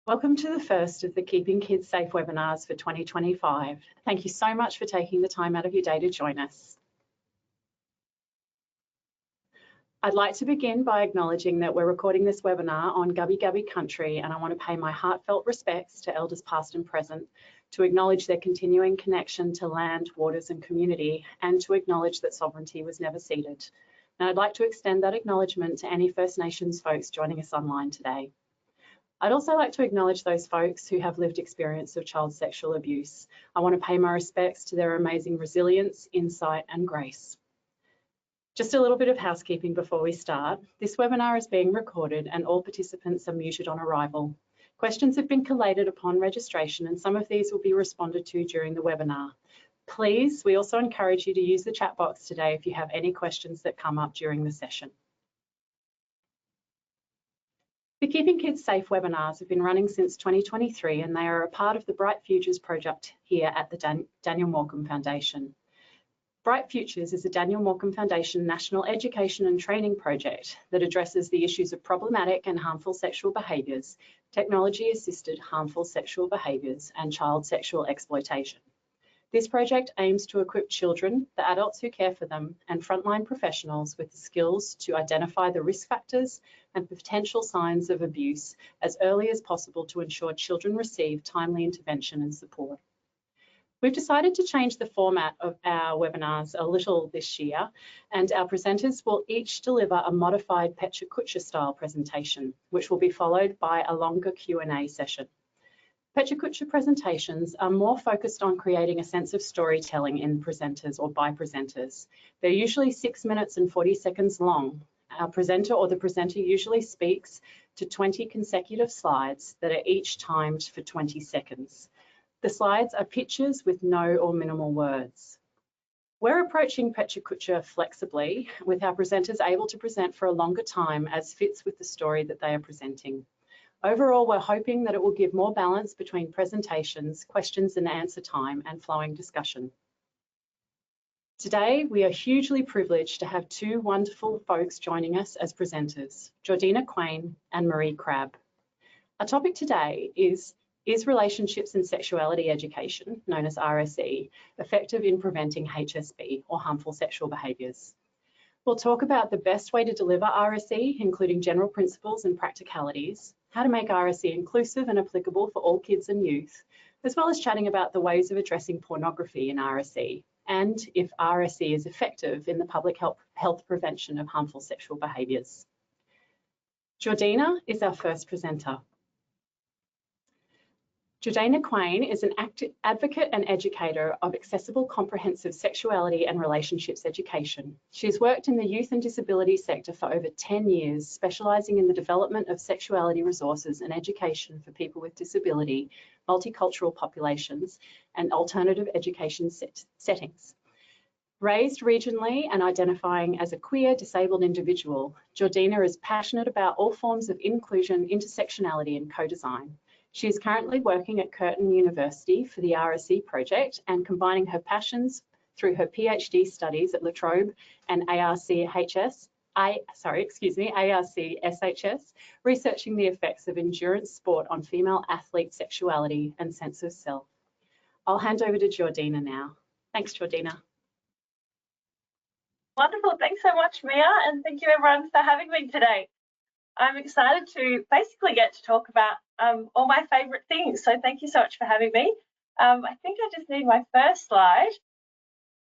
Welcome to the first of the Keeping Kids Safe webinars for 2025. Thank you so much for taking the time out of your day to join us. I'd like to begin by acknowledging that we're recording this webinar on Gubbi Gubbi country, and I want to pay my heartfelt respects to elders past and present, to acknowledge their continuing connection to land, waters and community, and to acknowledge that sovereignty was never ceded. And I'd like to extend that acknowledgement to any First Nations folks joining us online today. I'd also like to acknowledge those folks who have lived experience of child sexual abuse. I want to pay my respects to their amazing resilience, insight and grace. Just a little bit of housekeeping before we start. This webinar is being recorded and all participants are muted on arrival. Questions have been collated upon registration and some of these will be responded to during the webinar. Please, we also encourage you to use the chat box today if you have any questions that come up during the session. The Keeping Kids Safe webinars have been running since 2023 and they are a part of the Bright Futures project here at the Daniel Morcombe Foundation. Bright Futures is a Daniel Morcombe Foundation national education and training project that addresses the issues of problematic and harmful sexual behaviours, technology-assisted harmful sexual behaviours and child sexual exploitation. This project aims to equip children, the adults who care for them, and frontline professionals with the skills to identify the risk factors and potential signs of abuse as early as possible to ensure children receive timely intervention and support. We've decided to change the format of our webinars a little this year, and our presenters will each deliver a modified Pecha Kucha style presentation, which will be followed by a longer Q&A session. Pecha Kucha presentations are more focused on creating a sense of storytelling in presenters or by presenters. They're usually 6 minutes and 40 seconds long. Our presenter or the presenter usually speaks to 20 consecutive slides that are each timed for 20 seconds. The slides are pictures with no or minimal words. We're approaching Pecha Kucha flexibly, with our presenters able to present for a longer time as fits with the story that they are presenting. Overall, we're hoping that it will give more balance between presentations, questions and answer time and flowing discussion. Today, we are hugely privileged to have two wonderful folks joining us as presenters, Jordina Quain and Maree Crabbe. Our topic today is Relationships and Sexuality Education, known as RSE, effective in preventing HSB or harmful sexual behaviours? We'll talk about the best way to deliver RSE, including general principles and practicalities, how to make RSE inclusive and applicable for all kids and youth, as well as chatting about the ways of addressing pornography in RSE, and if RSE is effective in the public health prevention of harmful sexual behaviours. Jordina is our first presenter. Jordina Quain is an advocate and educator of accessible, comprehensive sexuality and relationships education. She has worked in the youth and disability sector for over 10 years, specialising in the development of sexuality resources and education for people with disability, multicultural populations, and alternative education settings. Raised regionally and identifying as a queer, disabled individual, Jordina is passionate about all forms of inclusion, intersectionality, and co-design. She is currently working at Curtin University for the RSE Project and combining her passions through her PhD studies at La Trobe and ARCSHS, researching the effects of endurance sport on female athlete sexuality and sense of self. I'll hand over to Jordina now. Thanks, Jordina. Wonderful, thanks so much, Mia, and thank you everyone for having me today. I'm excited to basically get to talk about all my favourite things, so thank you so much for having me. I think I just need my first slide.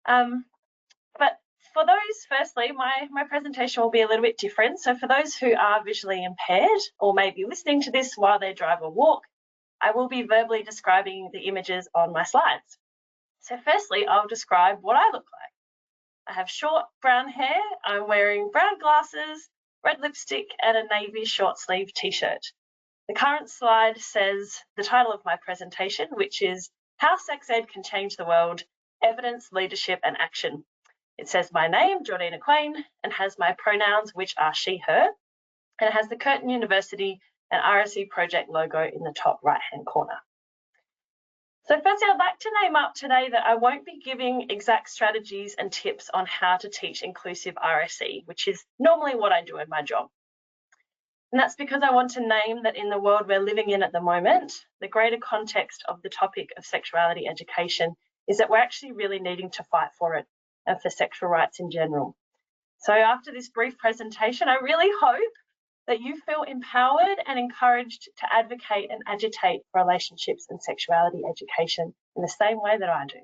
But for those, firstly, my presentation will be a little bit different. So for those who are visually impaired or may be listening to this while they drive or walk, I will be verbally describing the images on my slides. So firstly, I'll describe what I look like. I have short brown hair, I'm wearing brown glasses, red lipstick and a navy short sleeve t-shirt. The current slide says the title of my presentation, which is How Sex Ed Can Change the World, Evidence, Leadership and Action. It says my name, Jordina Quain, and has my pronouns, which are she, her, and it has the Curtin University and RSE Project logo in the top right-hand corner. So firstly, I'd like to name up today that I won't be giving exact strategies and tips on how to teach inclusive RSE, which is normally what I do in my job. And that's because I want to name that in the world we're living in at the moment, the greater context of the topic of sexuality education is that we're actually really needing to fight for it and for sexual rights in general. So after this brief presentation, I really hope that you feel empowered and encouraged to advocate and agitate for relationships and sexuality education in the same way that I do.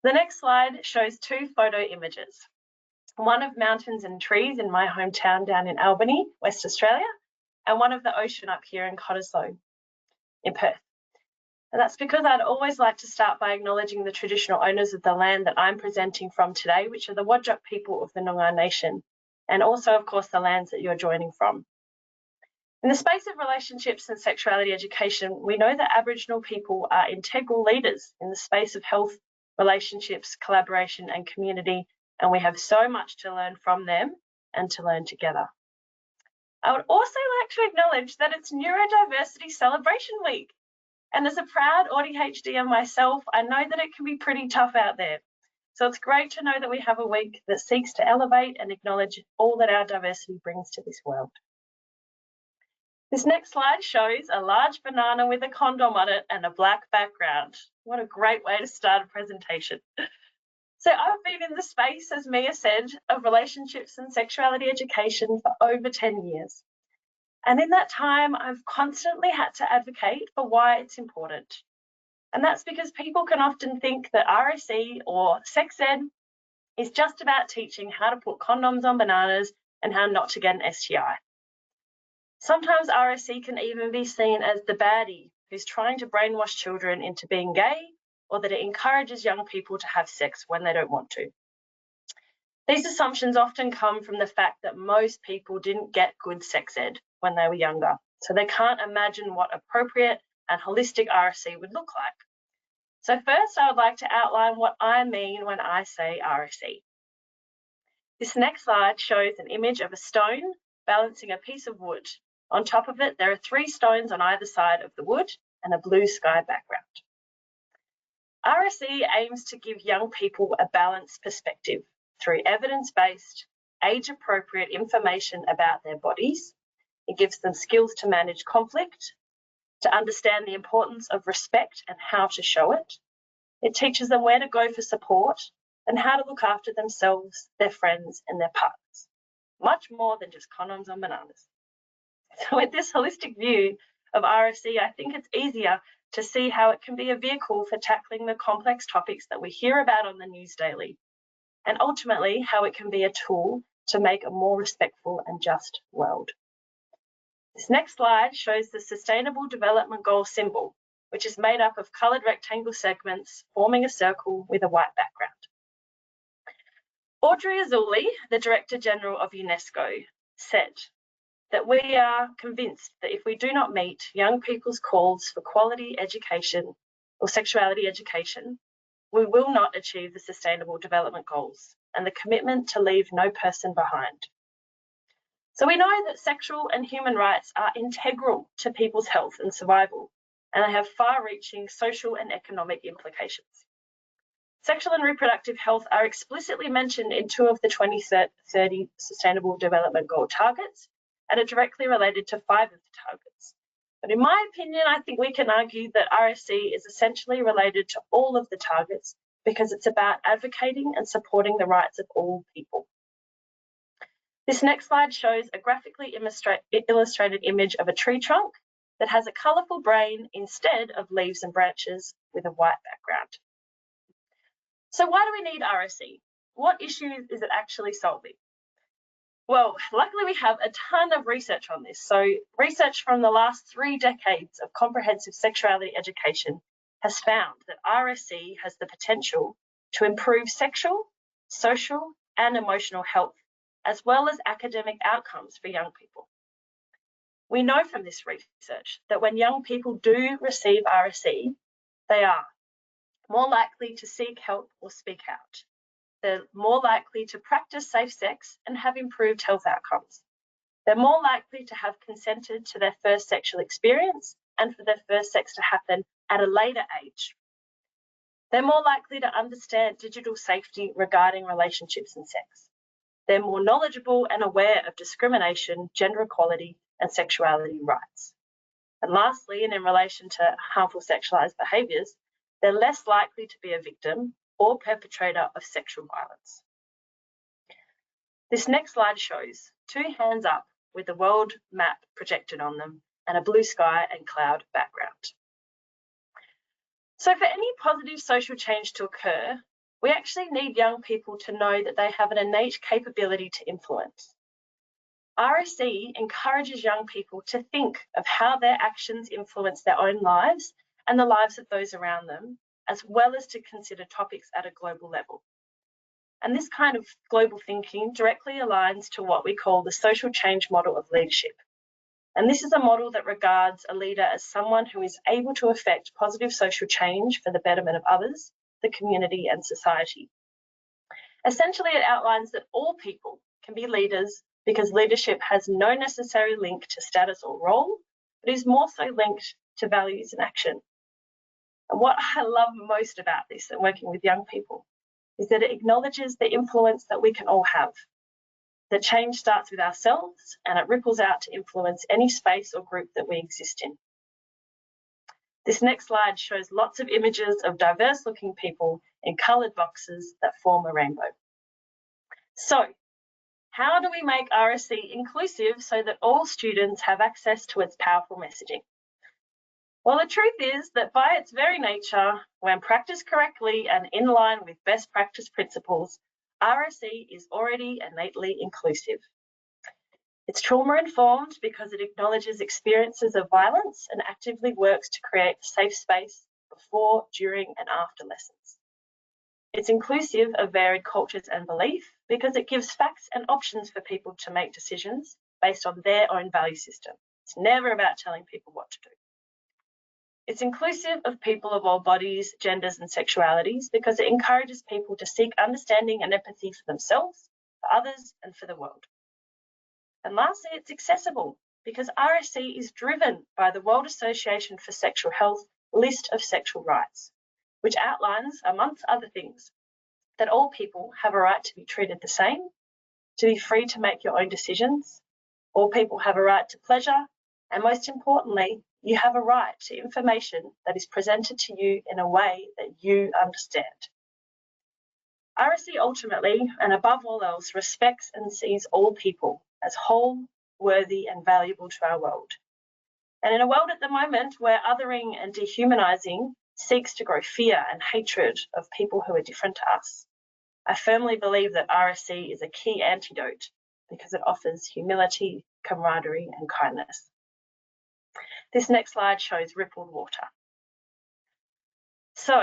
The next slide shows two photo images. One of mountains and trees in my hometown down in Albany, West Australia, and one of the ocean up here in Cottesloe in Perth. And that's because I'd always like to start by acknowledging the traditional owners of the land that I'm presenting from today, which are the Whadjuk people of the Noongar Nation, and also, of course, the lands that you're joining from. In the space of relationships and sexuality education, we know that Aboriginal people are integral leaders in the space of health, relationships, collaboration, and community, and we have so much to learn from them and to learn together. I would also like to acknowledge that it's Neurodiversity Celebration Week. And as a proud ADHD myself, I know that it can be pretty tough out there. So it's great to know that we have a week that seeks to elevate and acknowledge all that our diversity brings to this world. This next slide shows a large banana with a condom on it and a black background. What a great way to start a presentation. So I've been in the space, as Mia said, of relationships and sexuality education for over 10 years. And in that time, I've constantly had to advocate for why it's important. And that's because people can often think that RSE or sex ed is just about teaching how to put condoms on bananas and how not to get an STI. Sometimes RSE can even be seen as the baddie who's trying to brainwash children into being gay, or that it encourages young people to have sex when they don't want to. These assumptions often come from the fact that most people didn't get good sex ed when they were younger, so they can't imagine what appropriate and holistic RSE would look like. So first, I would like to outline what I mean when I say RSE. This next slide shows an image of a stone balancing a piece of wood. On top of it, there are 3 stones on either side of the wood and a blue sky background. RSE aims to give young people a balanced perspective through evidence-based, age-appropriate information about their bodies. It gives them skills to manage conflict, to understand the importance of respect and how to show it. It teaches them where to go for support and how to look after themselves, their friends, and their partners. Much more than just condoms on bananas. So with this holistic view of RSE, I think it's easier to see how it can be a vehicle for tackling the complex topics that we hear about on the news daily, and ultimately how it can be a tool to make a more respectful and just world. This next slide shows the Sustainable Development Goal symbol, which is made up of coloured rectangle segments forming a circle with a white background. Audrey Azoulay, the Director General of UNESCO, said that we are convinced that if we do not meet young people's calls for quality education or sexuality education, we will not achieve the Sustainable Development Goals and the commitment to leave no person behind. So we know that sexual and human rights are integral to people's health and survival, and they have far-reaching social and economic implications. Sexual and reproductive health are explicitly mentioned in 2 of the 2030 Sustainable Development Goal targets and are directly related to 5 of the targets. But in my opinion, I think we can argue that RSE is essentially related to all of the targets because it's about advocating and supporting the rights of all people. This next slide shows a graphically illustrated image of a tree trunk that has a colourful brain instead of leaves and branches with a white background. So why do we need RSE? What issues is it actually solving? Well, luckily we have a ton of research on this. So research from the last 3 decades of comprehensive sexuality education has found that RSE has the potential to improve sexual, social, and emotional health, as well as academic outcomes for young people. We know from this research that when young people do receive RSE, they are more likely to seek help or speak out. They're more likely to practice safe sex and have improved health outcomes. They're more likely to have consented to their first sexual experience and for their first sex to happen at a later age. They're more likely to understand digital safety regarding relationships and sex. They're more knowledgeable and aware of discrimination, gender equality, and sexuality rights. And lastly, and in relation to harmful sexualised behaviours, they're less likely to be a victim or perpetrator of sexual violence. This next slide shows 2 hands up with the world map projected on them and a blue sky and cloud background. So for any positive social change to occur, we actually need young people to know that they have an innate capability to influence. RSE encourages young people to think of how their actions influence their own lives and the lives of those around them, as well as to consider topics at a global level. And this kind of global thinking directly aligns to what we call the social change model of leadership. And this is a model that regards a leader as someone who is able to effect positive social change for the betterment of others, the community, and society. Essentially, it outlines that all people can be leaders because leadership has no necessary link to status or role, but is more so linked to values and action. And what I love most about this and working with young people is that it acknowledges the influence that we can all have. That change starts with ourselves and it ripples out to influence any space or group that we exist in. This next slide shows lots of images of diverse looking people in coloured boxes that form a rainbow. So, how do we make RSE inclusive so that all students have access to its powerful messaging? Well, the truth is that by its very nature, when practiced correctly and in line with best practice principles, RSE is already innately inclusive. It's trauma-informed because it acknowledges experiences of violence and actively works to create a safe space before, during, and after lessons. It's inclusive of varied cultures and belief because it gives facts and options for people to make decisions based on their own value system. It's never about telling people what to do. It's inclusive of people of all bodies, genders, and sexualities because it encourages people to seek understanding and empathy for themselves, for others, and for the world. And lastly, it's accessible because RSE is driven by the World Association for Sexual Health list of sexual rights, which outlines, amongst other things, that all people have a right to be treated the same, to be free to make your own decisions, all people have a right to pleasure, and most importantly, you have a right to information that is presented to you in a way that you understand. RSE ultimately, and above all else, respects and sees all people as whole, worthy, and valuable to our world. And in a world at the moment where othering and dehumanising seeks to grow fear and hatred of people who are different to us, I firmly believe that RSE is a key antidote because it offers humility, camaraderie, and kindness. This next slide shows rippled water. So,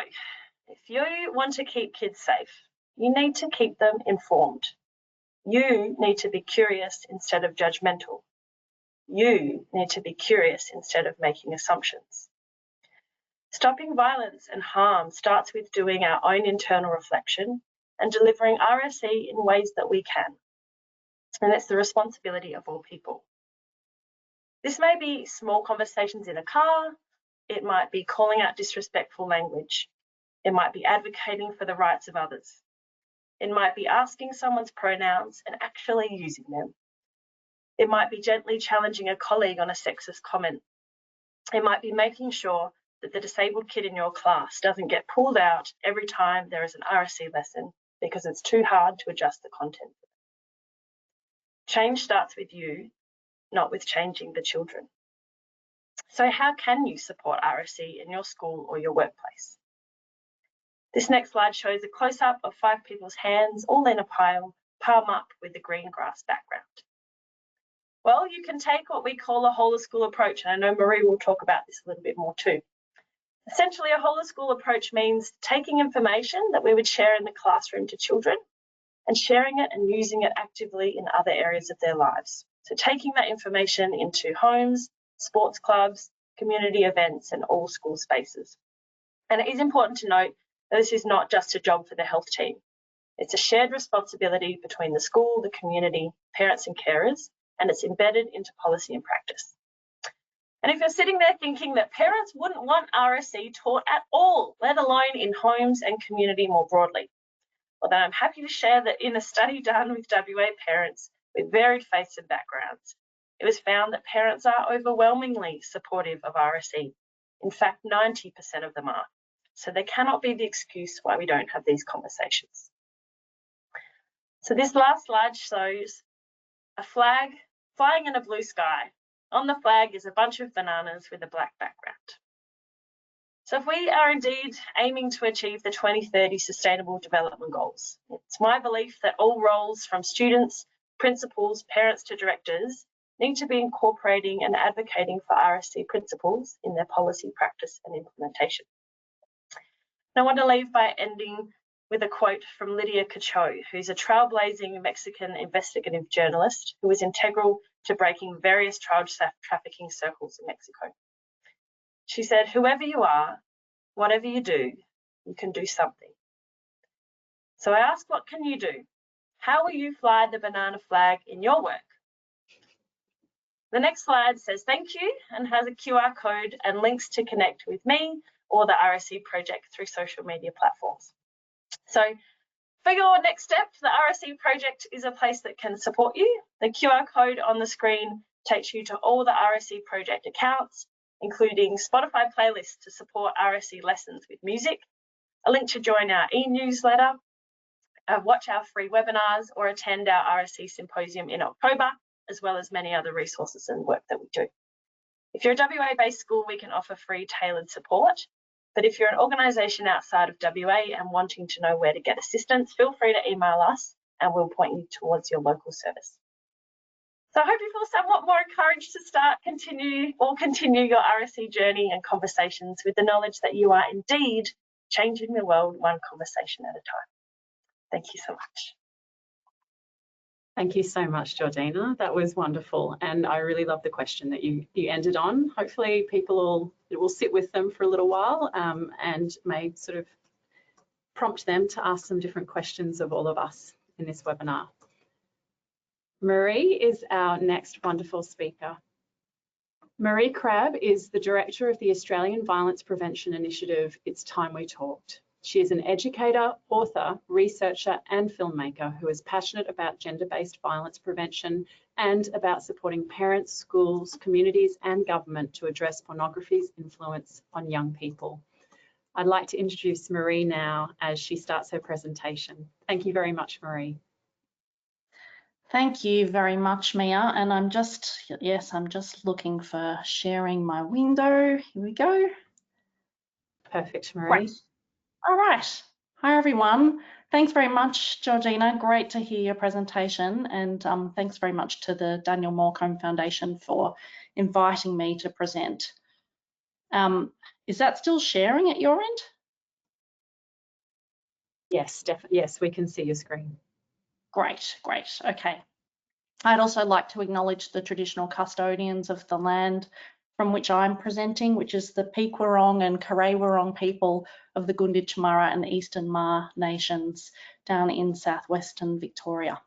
if you want to keep kids safe, you need to keep them informed. You need to be curious instead of judgmental. You need to be curious instead of making assumptions. Stopping violence and harm starts with doing our own internal reflection and delivering RSE in ways that we can. And it's the responsibility of all people. This may be small conversations in a car. It might be calling out disrespectful language. It might be advocating for the rights of others. It might be asking someone's pronouns and actually using them. It might be gently challenging a colleague on a sexist comment. It might be making sure that the disabled kid in your class doesn't get pulled out every time there is an RSE lesson because it's too hard to adjust the content. Change starts with you, not with changing the children. So how can you support RSE in your school or your workplace? This next slide shows a close-up of 5 people's hands all in a pile, palm up with the green grass background. Well, you can take what we call a whole of school approach, and I know Maree will talk about this a little bit more too. Essentially, a whole of school approach means taking information that we would share in the classroom to children and sharing it and using it actively in other areas of their lives. So taking that information into homes, sports clubs, community events, and all school spaces. And it is important to note that this is not just a job for the health team. It's a shared responsibility between the school, the community, parents and carers, and it's embedded into policy and practice. And if you're sitting there thinking that parents wouldn't want RSE taught at all, let alone in homes and community more broadly, although I'm happy to share that in a study done with WA parents with varied faiths and backgrounds, it was found that parents are overwhelmingly supportive of RSE. In fact, 90% of them are. So there cannot be the excuse why we don't have these conversations. So this last slide shows a flag flying in a blue sky. On the flag is a bunch of bananas with a black background. So if we are indeed aiming to achieve the 2030 Sustainable Development Goals, it's my belief that all roles from students, principals, parents to directors need to be incorporating and advocating for RSE principles in their policy, practice and implementation. And I want to leave by ending with a quote from Lydia Cacho, who's a trailblazing Mexican investigative journalist who was integral to breaking various child trafficking circles in Mexico. She said, "Whoever you are, whatever you do, you can do something." So I ask, what can you do? How will you fly the banana flag in your work? The next slide says thank you and has a QR code and links to connect with me or the RSE Project through social media platforms. So for your next step, the RSE Project is a place that can support you. The QR code on the screen takes you to all the RSE Project accounts, including Spotify playlists to support RSE lessons with music, a link to join our e-newsletter, watch our free webinars, or attend our RSE Symposium in October, as well as many other resources and work that we do. If you're a WA-based school, we can offer free tailored support. But if you're an organisation outside of WA and wanting to know where to get assistance, feel free to email us and we'll point you towards your local service. So I hope you feel somewhat more encouraged to continue your RSE journey and conversations with the knowledge that you are indeed changing the world one conversation at a time. Thank you so much. Thank you so much, Jordina. That was wonderful. And I really love the question that you ended on. Hopefully it will sit with them for a little while and may sort of prompt them to ask some different questions of all of us in this webinar. Maree is our next wonderful speaker. Maree Crabbe is the Director of the Australian Violence Prevention Initiative, It's Time We Talked. She is an educator, author, researcher and filmmaker who is passionate about gender-based violence prevention and about supporting parents, schools, communities and government to address pornography's influence on young people. I'd like to introduce Maree now as she starts her presentation. Thank you very much, Maree. Thank you very much, Mia. And I'm just looking for sharing my window. Here we go. Perfect, Maree. Great. All right. Hi, everyone. Thanks very much, Jordina. Great to hear your presentation. And thanks very much to the Daniel Morecombe Foundation for inviting me to present. Is that still sharing at your end? Yes, definitely. Yes, we can see your screen. Great, great. Okay. I'd also like to acknowledge the traditional custodians of the land from which I'm presenting, which is the Peekwurrong and Kareewurrong people of the Gunditjmara and Eastern Maar nations down in southwestern Victoria.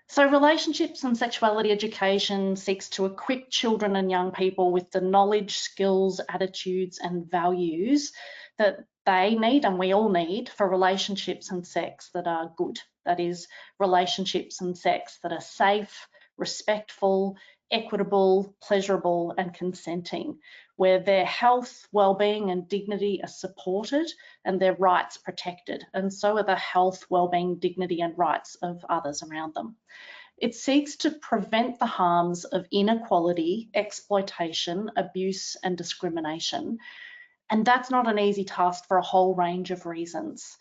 So Relationships and Sexuality Education seeks to equip children and young people with the knowledge, skills, attitudes and values that they need and we all need for relationships and sex that are good. That is, relationships and sex that are safe, respectful, equitable, pleasurable and consenting, where their health, well-being and dignity are supported and their rights protected, and so are the health, well-being, dignity and rights of others around them. It seeks to prevent the harms of inequality, exploitation, abuse and discrimination. And that's not an easy task for a whole range of reasons.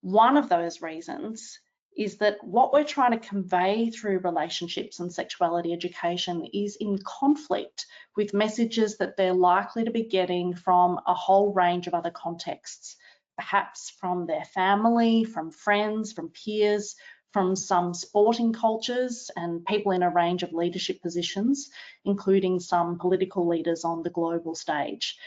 One of those reasons is that what we're trying to convey through relationships and sexuality education is in conflict with messages that they're likely to be getting from a whole range of other contexts, perhaps from their family, from friends, from peers, from some sporting cultures and people in a range of leadership positions, including some political leaders on the global stage,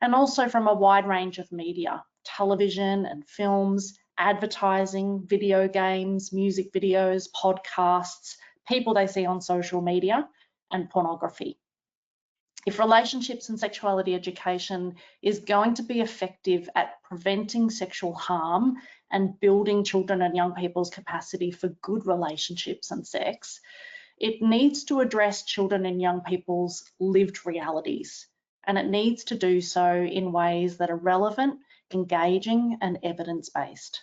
and also from a wide range of media, television and films, advertising, video games, music videos, podcasts, people they see on social media, and pornography. If relationships and sexuality education is going to be effective at preventing sexual harm and building children and young people's capacity for good relationships and sex, it needs to address children and young people's lived realities, and it needs to do so in ways that are relevant, engaging, and evidence-based.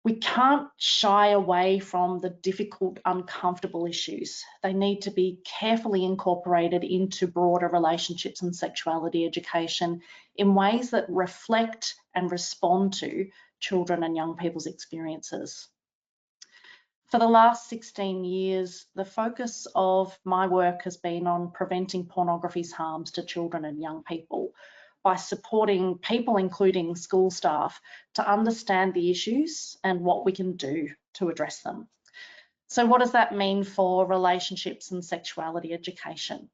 We can't shy away from the difficult, uncomfortable issues. They need to be carefully incorporated into broader relationships and sexuality education in ways that reflect and respond to children and young people's experiences. For the last 16 years, the focus of my work has been on preventing pornography's harms to children and young people by supporting people, including school staff, to understand the issues and what we can do to address them. So what does that mean for relationships and sexuality education?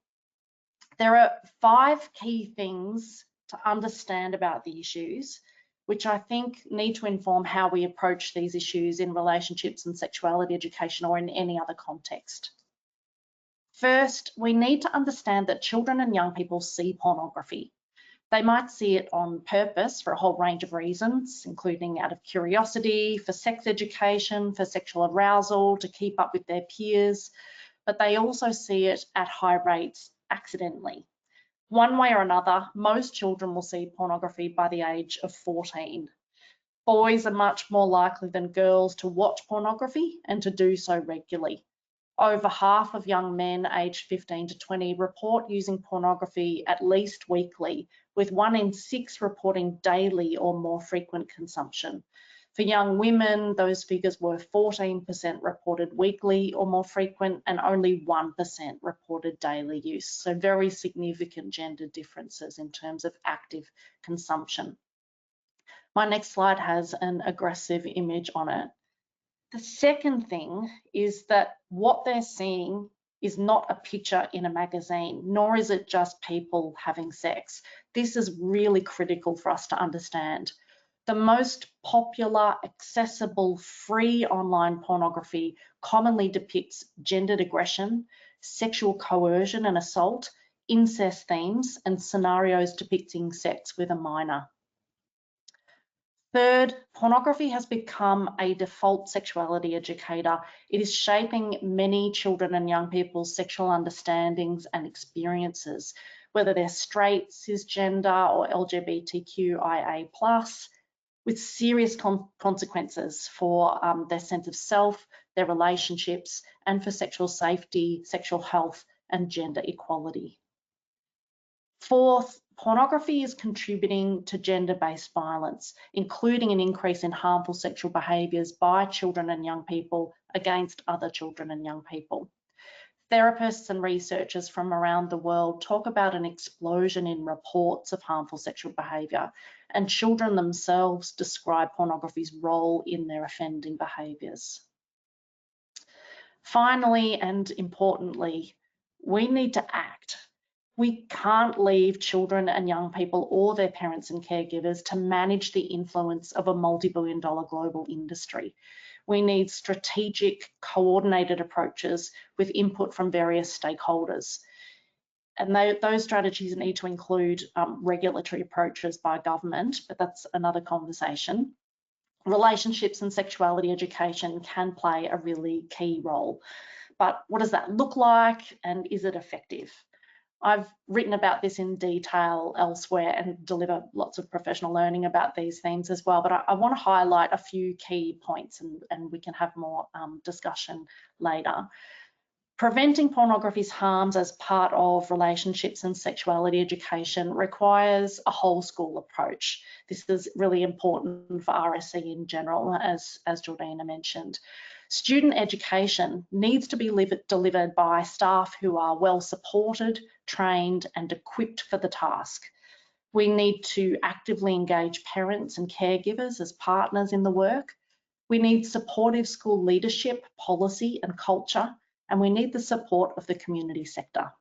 There are 5 key things to understand about the issues, which I think need to inform how we approach these issues in relationships and sexuality education or in any other context. First, we need to understand that children and young people see pornography. They might see it on purpose for a whole range of reasons, including out of curiosity, for sex education, for sexual arousal, to keep up with their peers, but they also see it at high rates accidentally. One way or another, most children will see pornography by the age of 14. Boys are much more likely than girls to watch pornography and to do so regularly. Over half of young men aged 15 to 20 report using pornography at least weekly, with 1 in 6 reporting daily or more frequent consumption. For young women, those figures were 14% reported weekly or more frequent, and only 1% reported daily use. So very significant gender differences in terms of active consumption. My next slide has an aggressive image on it. The second thing is that what they're seeing is not a picture in a magazine, nor is it just people having sex. This is really critical for us to understand. The most popular, accessible, free online pornography commonly depicts gendered aggression, sexual coercion and assault, incest themes, and scenarios depicting sex with a minor. Third, pornography has become a default sexuality educator. It is shaping many children and young people's sexual understandings and experiences, whether they're straight, cisgender, or LGBTQIA+, with serious consequences for their sense of self, their relationships, and for sexual safety, sexual health, and gender equality. Fourth, pornography is contributing to gender-based violence, including an increase in harmful sexual behaviours by children and young people against other children and young people. Therapists and researchers from around the world talk about an explosion in reports of harmful sexual behaviour, and children themselves describe pornography's role in their offending behaviours. Finally, and importantly, we need to act. We can't leave children and young people or their parents and caregivers to manage the influence of a multi-billion-dollar global industry. We need strategic, coordinated approaches with input from various stakeholders. And those strategies need to include regulatory approaches by government, but that's another conversation. Relationships and sexuality education can play a really key role. But what does that look like, and is it effective? I've written about this in detail elsewhere and deliver lots of professional learning about these themes as well, but I want to highlight a few key points, and we can have more discussion later. Preventing pornography's harms as part of relationships and sexuality education requires a whole school approach. This is really important for RSE in general, as Jordina mentioned. Student education needs to be delivered by staff who are well supported, trained, and equipped for the task. We need to actively engage parents and caregivers as partners in the work. We need supportive school leadership, policy, and culture, and we need the support of the community sector.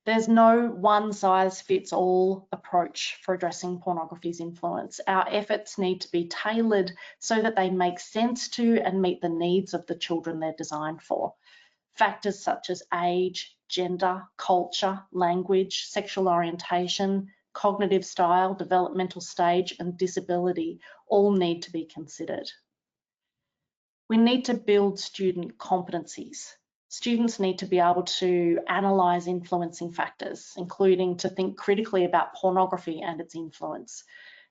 There's no one-size-fits-all approach for addressing pornography's influence. Our efforts need to be tailored so that they make sense to and meet the needs of the children they're designed for. Factors such as age, gender, culture, language, sexual orientation, cognitive style, developmental stage, and disability all need to be considered. We need to build student competencies. Students need to be able to analyse influencing factors, including to think critically about pornography and its influence.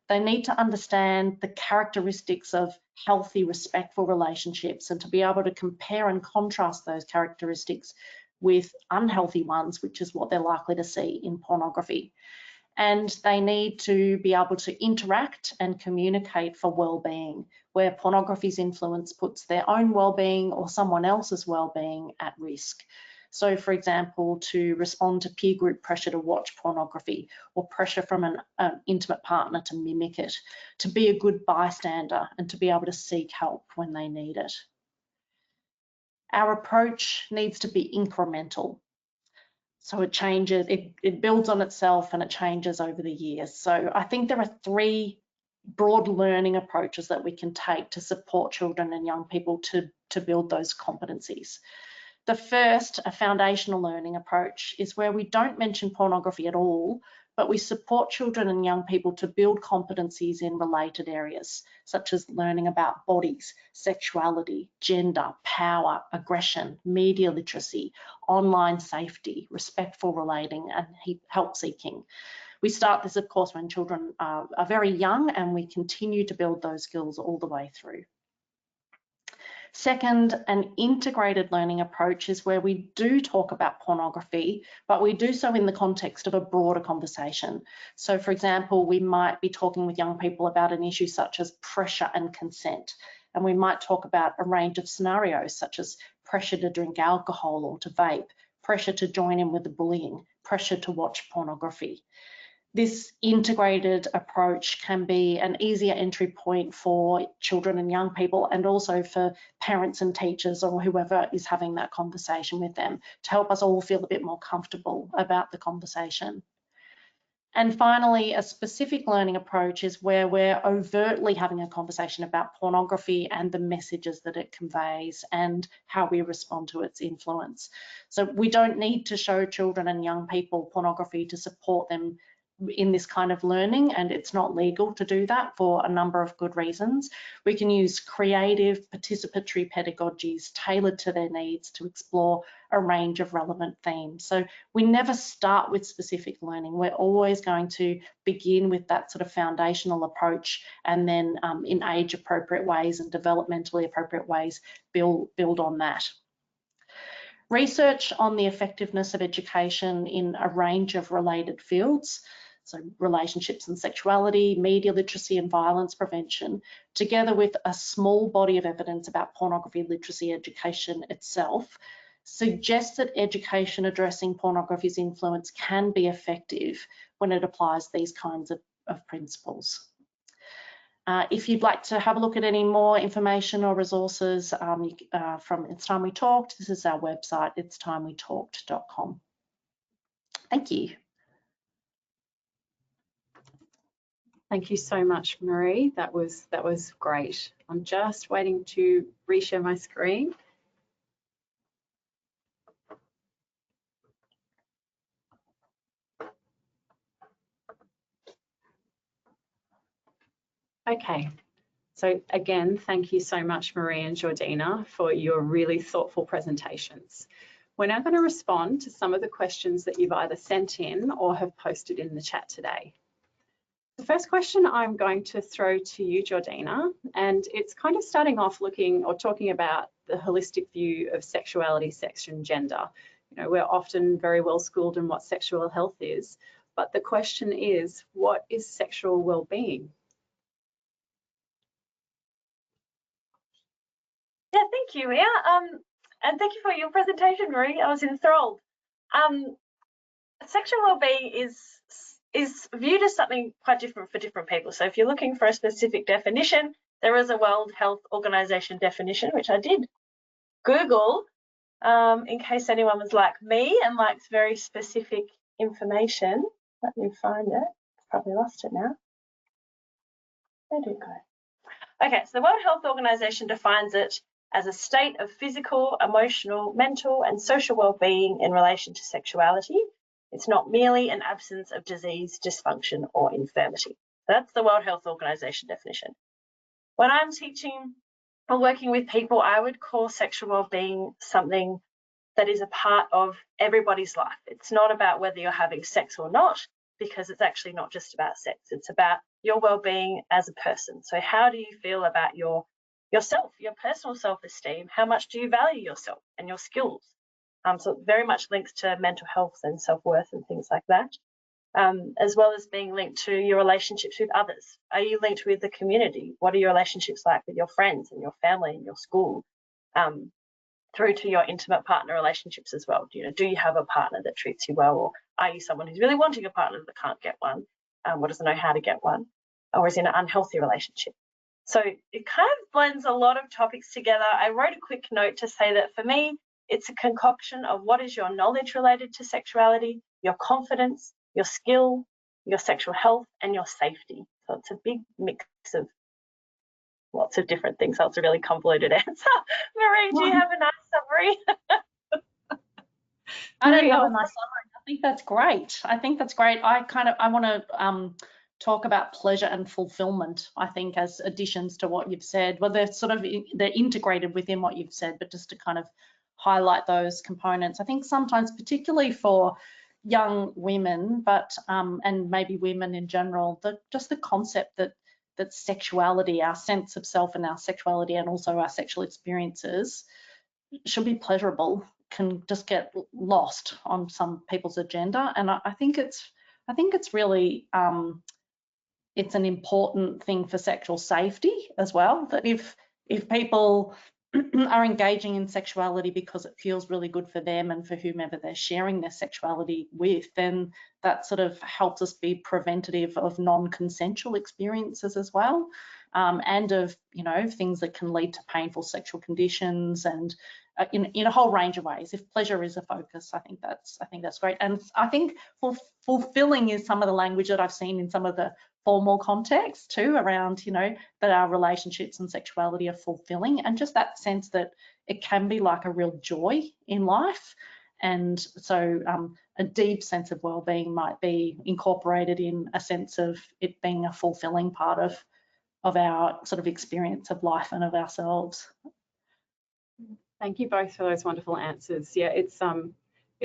They need to understand the characteristics of healthy, respectful relationships and to be able to compare and contrast those characteristics with unhealthy ones, which is what they're likely to see in pornography. And they need to be able to interact and communicate for well-being, where pornography's influence puts their own well-being or someone else's well-being at risk. So, for example, to respond to peer group pressure to watch pornography or pressure from an intimate partner to mimic it, to be a good bystander and to be able to seek help when they need it. Our approach needs to be incremental. So it changes, it builds on itself and it changes over the years. So I think there are 3 broad learning approaches that we can take to support children and young people to build those competencies. The first, a foundational learning approach, is where we don't mention pornography at all, but we support children and young people to build competencies in related areas, such as learning about bodies, sexuality, gender, power, aggression, media literacy, online safety, respectful relating, and help seeking. We start this, of course, when children are very young, and we continue to build those skills all the way through. Second, an integrated learning approach is where we do talk about pornography, but we do so in the context of a broader conversation. So, for example, we might be talking with young people about an issue such as pressure and consent, and we might talk about a range of scenarios such as pressure to drink alcohol or to vape, pressure to join in with the bullying, pressure to watch pornography. This integrated approach can be an easier entry point for children and young people, and also for parents and teachers or whoever is having that conversation with them, to help us all feel a bit more comfortable about the conversation. And finally, a specific learning approach is where we're overtly having a conversation about pornography and the messages that it conveys and how we respond to its influence. So we don't need to show children and young people pornography to support them in this kind of learning, and it's not legal to do that for a number of good reasons. We can use creative participatory pedagogies tailored to their needs to explore a range of relevant themes. So we never start with specific learning. We're always going to begin with that sort of foundational approach, and then in age appropriate ways and developmentally appropriate ways build on that. Research on the effectiveness of education in a range of related fields, so relationships and sexuality, media literacy and violence prevention, together with a small body of evidence about pornography literacy education itself, suggests that education addressing pornography's influence can be effective when it applies these kinds of principles. If you'd like to have a look at any more information or resources from It's Time We Talked, this is our website, itstimewetalked.com. Thank you. Thank you so much, Maree. That was great. I'm just waiting to reshare my screen. Okay, so again, thank you so much, Maree and Jordina, for your really thoughtful presentations. We're now going to respond to some of the questions that you've either sent in or have posted in the chat today. The first question I'm going to throw to you, Jordina, and it's kind of starting off looking or talking about the holistic view of sexuality, sex and gender. You know, we're often very well schooled in what sexual health is, but the question is, what is sexual well-being? Yeah, thank you, Mia. And thank you for your presentation, Maree. I was enthralled. Sexual well-being is viewed as something quite different for different people. So if you're looking for a specific definition, there is a World Health Organization definition, which I did Google in case anyone was like me and likes very specific information. Let me find it. I've probably lost it now. Where did it go? Okay, so the World Health Organization defines it as a state of physical, emotional, mental, and social well-being in relation to sexuality, It's not merely an absence of disease, dysfunction, or infirmity. That's the World Health Organization definition. When I'm teaching or working with people, I would call sexual well-being something that is a part of everybody's life. It's not about whether you're having sex or not, because it's actually not just about sex. It's about your well-being as a person. So how do you feel about yourself, your personal self-esteem? How much do you value yourself and your skills? So it very much links to mental health and self-worth and things like that, as well as being linked to your relationships with others. Are you linked with the community? What are your relationships like with your friends and your family and your school? Through to your intimate partner relationships as well. Do you have a partner that treats you well, or are you someone who's really wanting a partner that can't get one, or doesn't know how to get one, or is in an unhealthy relationship? So it kind of blends a lot of topics together. I wrote a quick note to say that for me, it's a concoction of what is your knowledge related to sexuality, your confidence, your skill, your sexual health, and your safety. So it's a big mix of lots of different things. So it's a really convoluted answer. Maree, do you have a nice summary? I don't have a nice summary. I think that's great. I want to talk about pleasure and fulfillment, I think, as additions to what you've said. Well, they're integrated within what you've said, but just to kind of highlight those components. I think sometimes, particularly for young women, but and maybe women in general, just the concept that sexuality, our sense of self and our sexuality, and also our sexual experiences should be pleasurable, can just get lost on some people's agenda. And I think it's really it's an important thing for sexual safety as well, that if people are engaging in sexuality because it feels really good for them and for whomever they're sharing their sexuality with, then that sort of helps us be preventative of non-consensual experiences as well, and of things that can lead to painful sexual conditions, and in a whole range of ways. If pleasure is a focus, I think that's great. And I think fulfilling is some of the language that I've seen in some of the formal contexts too, around that our relationships and sexuality are fulfilling, and just that sense that it can be like a real joy in life. And so a deep sense of well-being might be incorporated in a sense of it being a fulfilling part of our sort of experience of life and of ourselves. Thank you both for those wonderful answers. Yeah, it's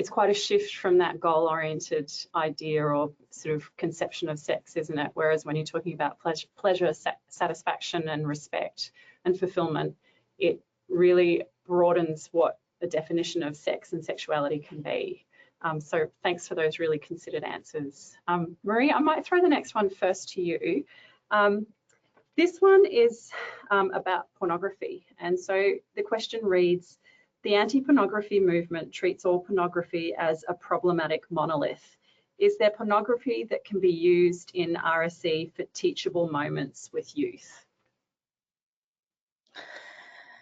quite a shift from that goal-oriented idea or sort of conception of sex, isn't it? Whereas when you're talking about pleasure, satisfaction and respect and fulfillment, it really broadens what the definition of sex and sexuality can be. So thanks for those really considered answers. Maree, I might throw the next one first to you. This one is about pornography. And so the question reads, the anti-pornography movement treats all pornography as a problematic monolith. Is there pornography that can be used in RSE for teachable moments with youth?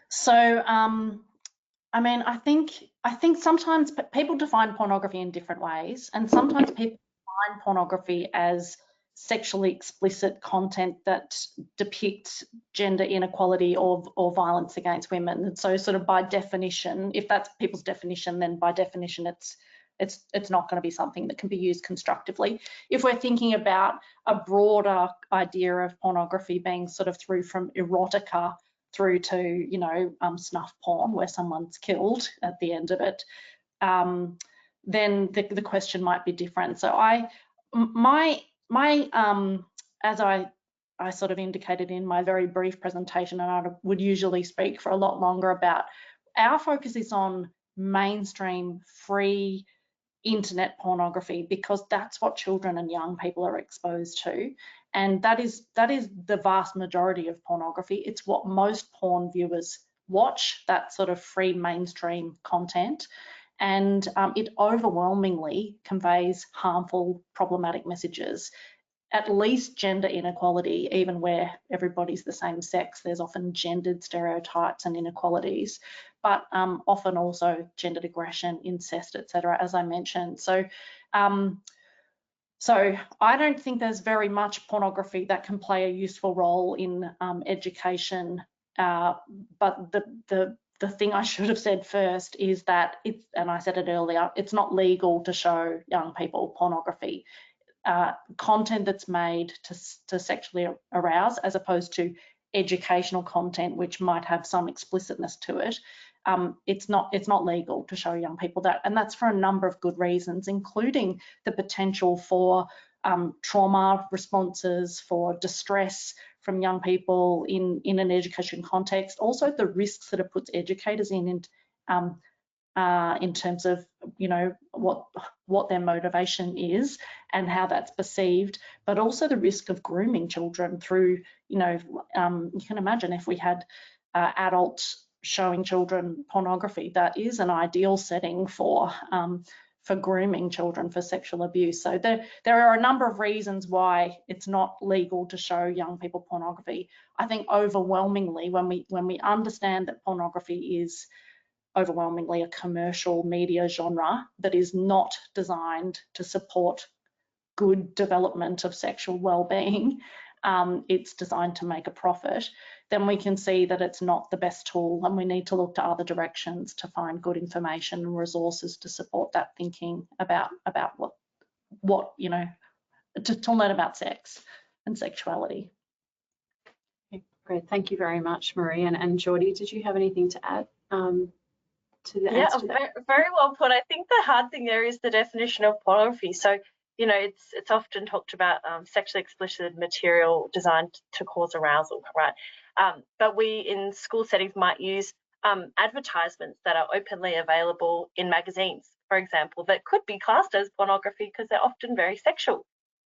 So, I mean, I think sometimes people define pornography in different ways, and sometimes people define pornography as sexually explicit content that depicts gender inequality or violence against women. And so sort of by definition, if that's people's definition, then by definition it's not going to be something that can be used constructively. If we're thinking about a broader idea of pornography being sort of through from erotica through to snuff porn where someone's killed at the end of it, then the question might be different. So as I sort of indicated in my very brief presentation, and I would usually speak for a lot longer about, our focus is on mainstream free internet pornography, because that's what children and young people are exposed to, and that is the vast majority of pornography. It's what most porn viewers watch, that sort of free mainstream content, and it overwhelmingly conveys harmful, problematic messages. At least gender inequality, even where everybody's the same sex, there's often gendered stereotypes and inequalities, but often also gendered aggression, incest, etc., as I mentioned. So I don't think there's very much pornography that can play a useful role in education, but the the thing I should have said first is that it's, and I said it earlier, it's not legal to show young people pornography. Content that's made to sexually arouse, as opposed to educational content which might have some explicitness to it, it's not legal to show young people that, and that's for a number of good reasons, including the potential for trauma responses, for distress from young people in an education context, also the risks that it puts educators in terms of, you know, what their motivation is and how that's perceived, but also the risk of grooming children through, you know, you can imagine if we had adults showing children pornography, that is an ideal setting for grooming children for sexual abuse. So there are a number of reasons why it's not legal to show young people pornography. I think overwhelmingly, when we understand that pornography is overwhelmingly a commercial media genre that is not designed to support good development of sexual well-being, it's designed to make a profit, then we can see that it's not the best tool, and we need to look to other directions to find good information and resources to support that thinking about what you know, to learn about sex and sexuality. Great, thank you very much, Maree. And Jordy, did you have anything to add to the answer to that? Yeah, very well put. I think the hard thing there is the definition of pornography. So, you know, it's often talked about sexually explicit material designed to cause arousal, right? But we in school settings might use advertisements that are openly available in magazines, for example, that could be classed as pornography because they're often very sexual.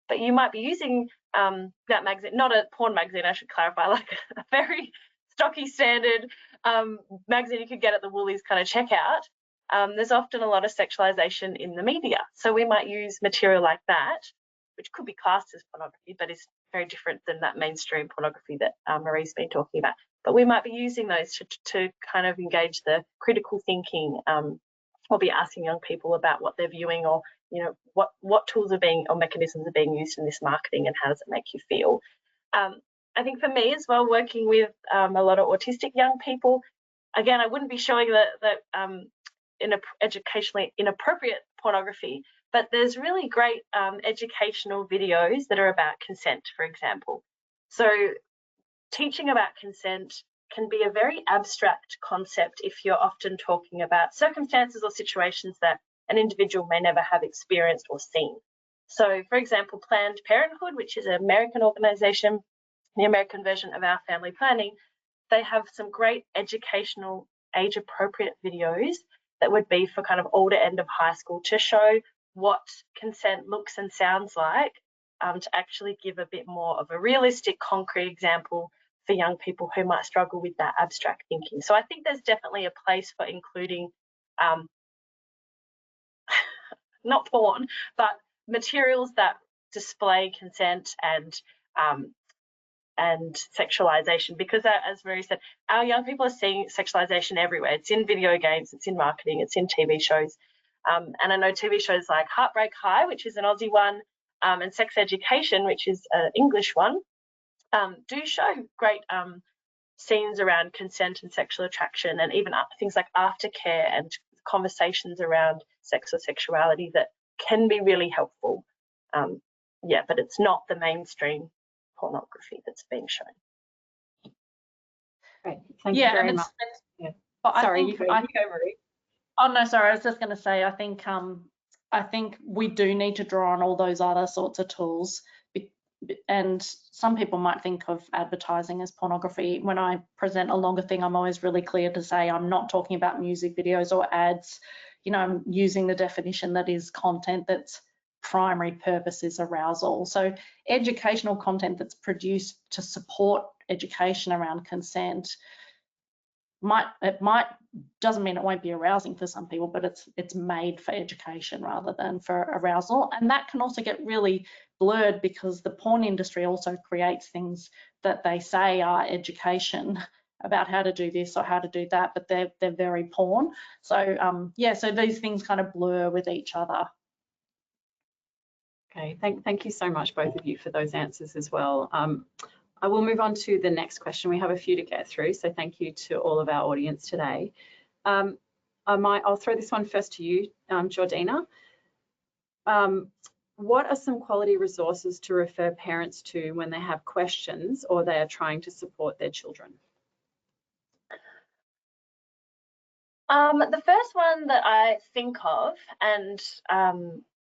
But you might be using that magazine, not a porn magazine, I should clarify, like a very stocky standard magazine you could get at the Woolies kind of checkout. There's often a lot of sexualization in the media. So we might use material like that, which could be classed as pornography, but is very different than that mainstream pornography that Maree's been talking about. But we might be using those to kind of engage the critical thinking, or be asking young people about what they're viewing, or, you know, what tools are being, or mechanisms are being used in this marketing, and how does it make you feel. I think for me as well, working with a lot of autistic young people, again, I wouldn't be showing that educationally inappropriate pornography, but there's really great educational videos that are about consent, for example. So teaching about consent can be a very abstract concept if you're often talking about circumstances or situations that an individual may never have experienced or seen. So, for example, Planned Parenthood, which is an American organisation, the American version of our family planning, they have some great educational age-appropriate videos that would be for kind of older end of high school to show what consent looks and sounds like, to actually give a bit more of a realistic, concrete example for young people who might struggle with that abstract thinking. So I think there's definitely a place for including not porn, but materials that display consent and sexualization, because as Maree said, our young people are seeing sexualization everywhere. It's in video games, it's in marketing, it's in TV shows. And I know TV shows like Heartbreak High, which is an Aussie one, and Sex Education, which is an English one, do show great scenes around consent and sexual attraction, and even things like aftercare and conversations around sex or sexuality that can be really helpful. Yeah, but it's not the mainstream pornography that's being shown. Great, thank you very much. Yeah. Sorry, you go, Maree. Oh no, sorry, I was just going to say, I think we do need to draw on all those other sorts of tools, and some people might think of advertising as pornography. When I present a longer thing, I'm always really clear to say I'm not talking about music videos or ads. You know, I'm using the definition that is content that's primary purpose is arousal. So educational content that's produced to support education around consent doesn't mean it won't be arousing for some people, but it's made for education rather than for arousal. And that can also get really blurred because the porn industry also creates things that they say are education about how to do this or how to do that, but they're very porn. So yeah, so these things kind of blur with each other. Okay, thank you so much, both of you, for those answers as well. I will move on to the next question. We have a few to get through, so thank you to all of our audience today. I'll throw this one first to you, Jordina. What are some quality resources to refer parents to when they have questions or they are trying to support their children? The first one that I think of, and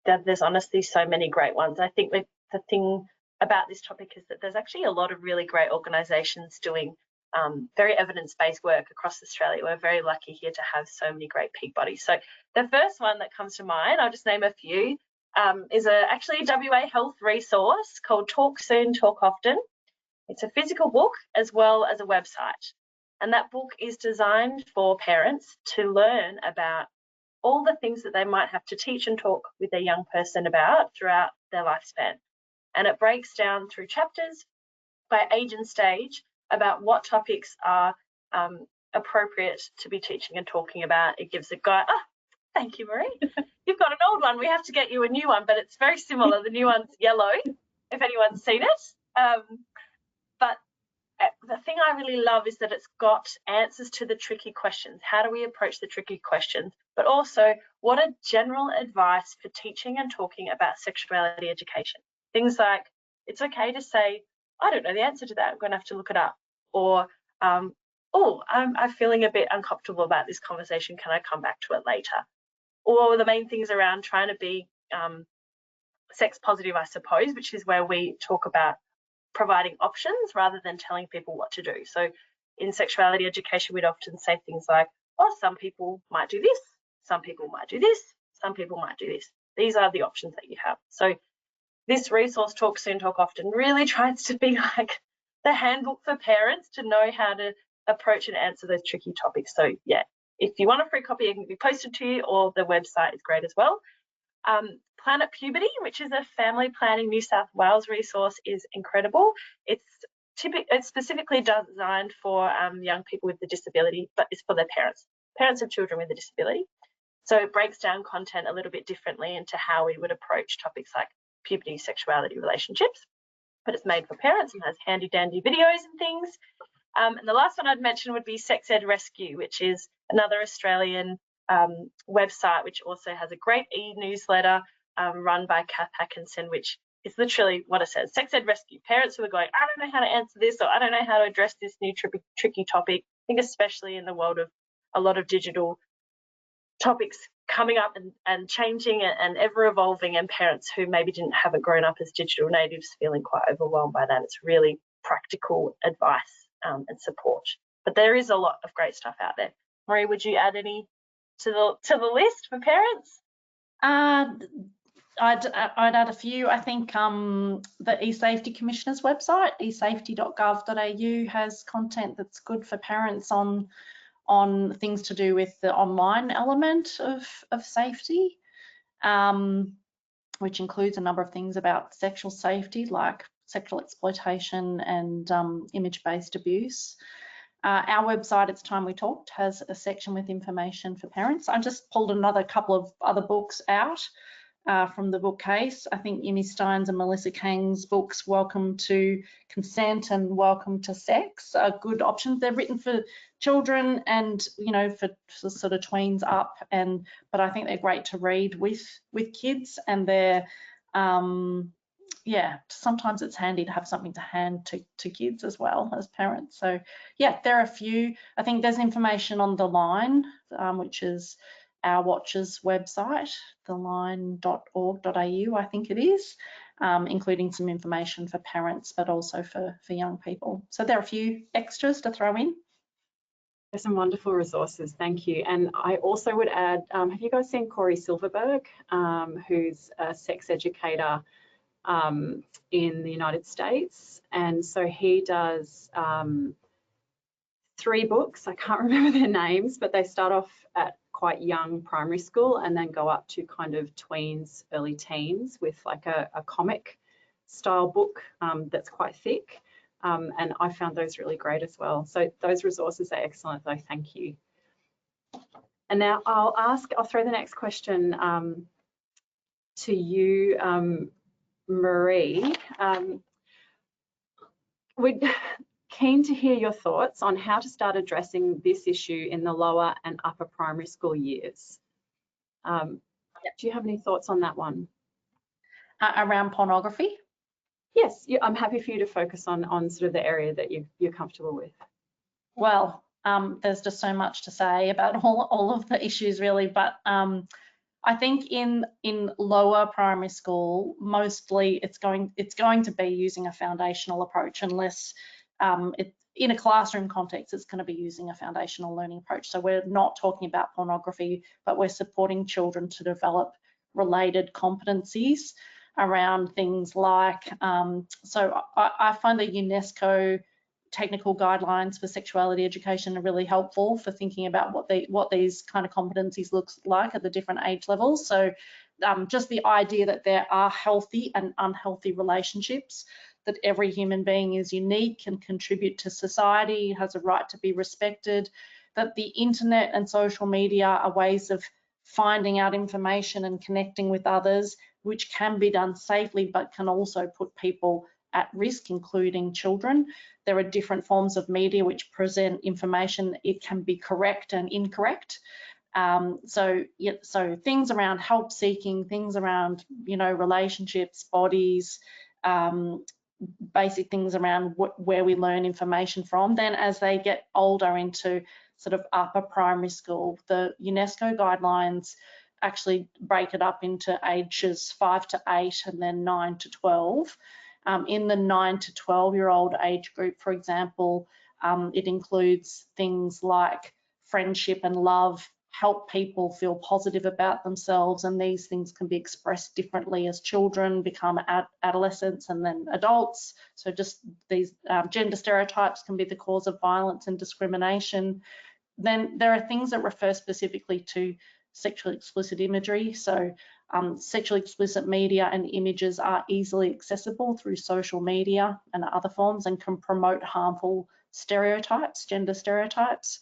there's honestly so many great ones. I think the thing about this topic is that there's actually a lot of really great organisations doing very evidence-based work across Australia. We're very lucky here to have so many great peak bodies. So the first one that comes to mind, I'll just name a few, is actually a WA health resource called Talk Soon, Talk Often. It's a physical book as well as a website. And that book is designed for parents to learn about all the things that they might have to teach and talk with their young person about throughout their lifespan. And it breaks down through chapters by age and stage about what topics are appropriate to be teaching and talking about. It gives a guide. Oh, thank you, Maree. You've got an old one. We have to get you a new one, but it's very similar. The new one's yellow, if anyone's seen it. But the thing I really love is that it's got answers to the tricky questions. How do we approach the tricky questions? But also, what are general advice for teaching and talking about sexuality education? Things like, it's okay to say, I don't know the answer to that, I'm going to have to look it up. Or, oh, I'm feeling a bit uncomfortable about this conversation, can I come back to it later? Or the main things around trying to be sex positive, I suppose, which is where we talk about providing options rather than telling people what to do. So in sexuality education, we'd often say things like, oh, some people might do this, some people might do this, some people might do this. These are the options that you have. So this resource, Talk Soon, Talk Often, really tries to be like the handbook for parents to know how to approach and answer those tricky topics. So yeah, if you want a free copy, it can be posted to you, or the website is great as well. Planet Puberty, which is a family planning New South Wales resource, is incredible. It's specifically designed for young people with a disability, but it's for their parents of children with a disability. So it breaks down content a little bit differently into how we would approach topics like puberty, sexuality, relationships, but it's made for parents and has handy dandy videos and things. And the last one I'd mention would be Sex Ed Rescue, which is another Australian website, which also has a great e-newsletter run by Kath Atkinson, which is literally what it says: Sex Ed Rescue. Parents who are going, I don't know how to answer this, or I don't know how to address this new tricky topic. I think especially in the world of a lot of digital topics coming up and changing and ever evolving, and parents who maybe haven't grown up as digital natives feeling quite overwhelmed by that. It's really practical advice and support. But there is a lot of great stuff out there. Maree, would you add any to the list for parents? I'd add a few. I think the e-Safety Commissioner's website, esafety.gov.au, has content that's good for parents on things to do with the online element of safety, which includes a number of things about sexual safety, like sexual exploitation and image-based abuse. Our website, It's Time We Talked, has a section with information for parents. I just pulled another couple of other books out from the bookcase. I think Yumi Stein's and Melissa Kang's books, Welcome to Consent and Welcome to Sex, are good options. They're written for children and, you know, for sort of tweens up, but I think they're great to read with kids, and they're yeah, sometimes it's handy to have something to hand to kids as well as parents. So yeah, there are a few. I think there's information on The Line, which is Our Watch's website, theline.org.au, I think it is, including some information for parents, but also for young people. So there are a few extras to throw in. There's some wonderful resources, thank you. And I also would add, have you guys seen Corey Silverberg, who's a sex educator in the United States? And so he does 3 books. I can't remember their names, but they start off at quite young primary school and then go up to kind of tweens, early teens, with like a comic style book that's quite thick. And I found those really great as well. So those resources are excellent, though. Thank you. And now I'll throw the next question to you, Maree. We're keen to hear your thoughts on how to start addressing this issue in the lower and upper primary school years. Do you have any thoughts on that one? Around pornography? Yes, yeah, I'm happy for you to focus on sort of the area that you're comfortable with. Well, there's just so much to say about all of the issues really, but I think in lower primary school, mostly it's going to be using a foundational approach, unless in a classroom context, it's going to be using a foundational learning approach. So we're not talking about pornography, but we're supporting children to develop related competencies around things like, so I find the UNESCO technical guidelines for sexuality education are really helpful for thinking about what these kind of competencies looks like at the different age levels. So just the idea that there are healthy and unhealthy relationships, that every human being is unique and contribute to society, has a right to be respected, that the internet and social media are ways of finding out information and connecting with others, which can be done safely but can also put people at risk, including children. There are different forms of media which present information. It can be correct and incorrect. So things around help seeking, things around, relationships, bodies, basic things around where we learn information from. Then as they get older into sort of upper primary school, the UNESCO guidelines actually break it up into ages 5 to 8 and then 9 to 12. In the 9 to 12-year-old age group, for example, it includes things like friendship and love, help people feel positive about themselves, and these things can be expressed differently as children become adolescents and then adults. So just these gender stereotypes can be the cause of violence and discrimination. Then there are things that refer specifically to sexually explicit imagery. So sexually explicit media and images are easily accessible through social media and other forms and can promote harmful stereotypes, gender stereotypes.